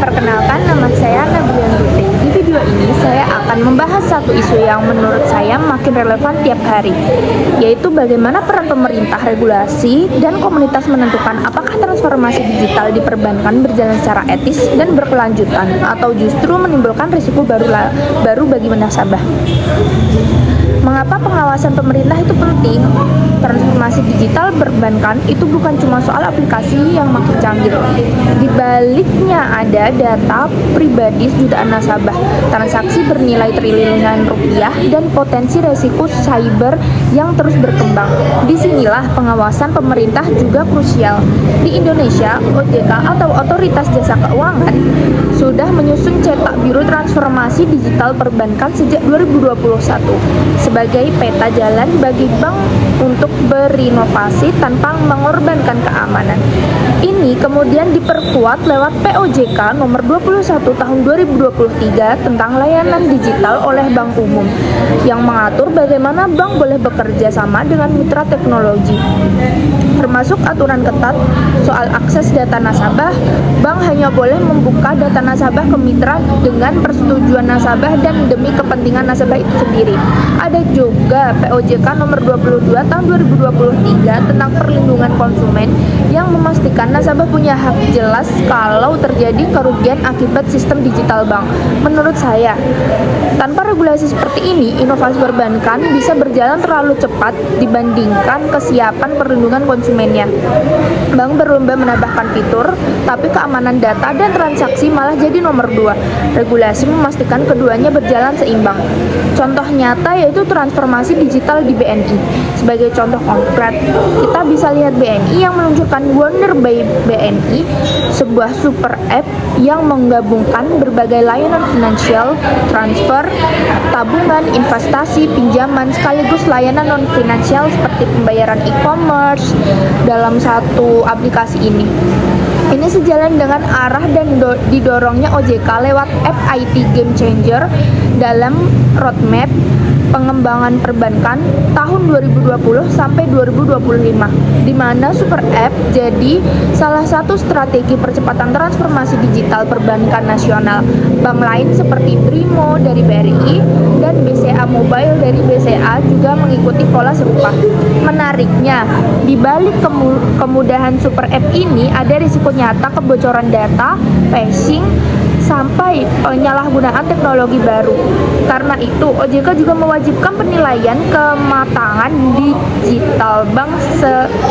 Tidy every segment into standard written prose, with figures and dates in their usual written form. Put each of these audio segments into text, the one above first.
Perkenalkan, nama saya Nabilan Putri. Di video ini saya akan membahas satu isu yang menurut saya makin relevan tiap hari, yaitu bagaimana peran pemerintah, regulasi, dan komunitas menentukan apakah transformasi digital di perbankan berjalan secara etis dan berkelanjutan, atau justru menimbulkan risiko baru bagi nasabah. Mengapa pengawasan pemerintah itu penting? Transformasi digital perbankan itu bukan cuma soal aplikasi yang makin canggih. Di baliknya ada data pribadi jutaan nasabah, transaksi bernilai triliunan rupiah, dan potensi resiko cyber yang terus berkembang. Disinilah pengawasan pemerintah juga krusial. Di Indonesia, OJK atau Otoritas Jasa Keuangan sudah menyusun cetak biru transformasi digital perbankan sejak 2021 sebagai peta jalan bagi bank untuk berinovasi tanpa mengorbankan keamanan. Ini kemudian diperkuat lewat POJK nomor 21 tahun 2023 tentang layanan digital oleh bank umum yang mengatur bagaimana bank boleh bekerja sama dengan mitra teknologi. Termasuk aturan ketat soal akses data nasabah, bank hanya boleh membuka data nasabah ke mitra dengan persetujuan nasabah dan demi kepentingan nasabah itu sendiri. Ada juga POJK nomor 22 tahun 2023 tentang perlindungan konsumen yang memastikan nasabah punya hak jelas kalau terjadi kerugian akibat sistem digital bank. Menurut saya, tanpa regulasi seperti ini, inovasi perbankan bisa berjalan terlalu cepat dibandingkan kesiapan perlindungan konsumennya. Bank berlomba menambahkan fitur, tapi keamanan data dan transaksi malah jadi nomor 2. Regulasi memastikan keduanya berjalan seimbang. Contoh nyata yaitu transformasi digital di BNI. Sebagai contoh konkret, kita bisa lihat BNI yang meluncurkan Wonder by BNI, sebuah super app yang menggabungkan berbagai layanan finansial, transfer, tabungan, investasi, pinjaman, sekaligus layanan non-finansial seperti pembayaran e-commerce dalam satu aplikasi ini. Ini sejalan dengan arah dan didorongnya OJK lewat app IT Game Changer dalam roadmap pengembangan perbankan tahun 2020 sampai 2025, di mana super app jadi salah satu strategi percepatan transformasi digital perbankan nasional. Bank lain seperti Brimo dari BRI dan BCA Mobile dari BCA juga mengikuti pola serupa. Menariknya, di balik kemudahan super app ini ada risiko nyata kebocoran data, phishing, sampai penyalahgunaan teknologi baru. Karena itu, OJK juga mewajibkan penilaian kematangan digital bank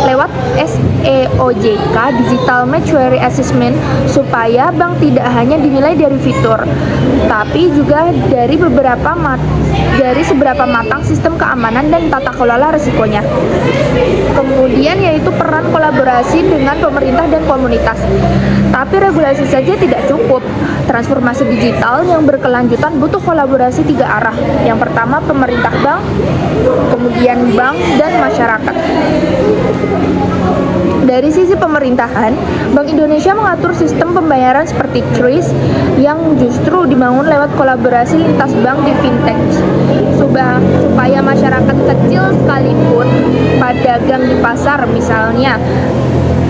lewat SEOJK Digital Maturity Assessment supaya bank tidak hanya dinilai dari fitur, tapi juga dari seberapa matang sistem keamanan dan tata kelola risikonya. Kemudian yaitu peran kolaborasi dengan pemerintah dan komunitas. Tapi regulasi saja tidak cukup. Transformasi digital yang berkelanjutan butuh kolaborasi 3 arah. Yang pertama pemerintah bank, kemudian bank, dan masyarakat. Dari sisi pemerintahan, Bank Indonesia mengatur sistem pembayaran seperti QRIS yang justru dibangun lewat kolaborasi lintas bank di fintech, supaya masyarakat kecil sekalipun pedagang di pasar misalnya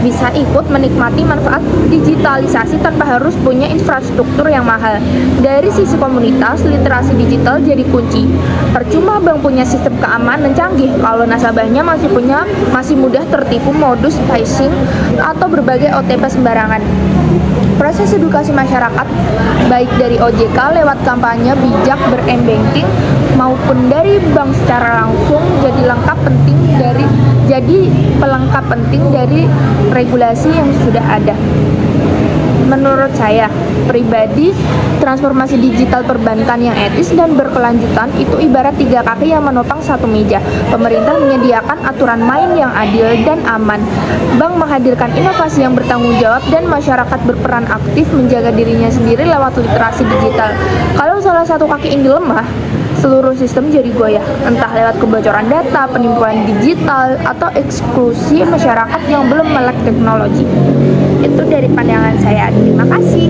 bisa ikut menikmati manfaat digitalisasi tanpa harus punya infrastruktur yang mahal. Dari sisi komunitas, literasi digital jadi kunci. Percuma bank punya sistem keamanan canggih kalau nasabahnya masih mudah tertipu modus phishing atau berbagai OTP sembarangan. Proses edukasi masyarakat baik dari OJK lewat kampanye bijak ber-banking maupun dari bank secara langsung jadi pelengkap penting dari regulasi yang sudah ada. Menurut saya pribadi, transformasi digital perbankan yang etis dan berkelanjutan itu ibarat 3 kaki yang menopang satu meja. Pemerintah menyediakan aturan main yang adil dan aman, bank menghadirkan inovasi yang bertanggung jawab, dan masyarakat berperan aktif menjaga dirinya sendiri lewat literasi digital. Kalau salah satu kaki ini lemah, seluruh sistem jadi goyah, entah lewat kebocoran data, penipuan digital, atau eksklusi masyarakat yang belum melek teknologi. Itu dari pandangan saya. Terima kasih.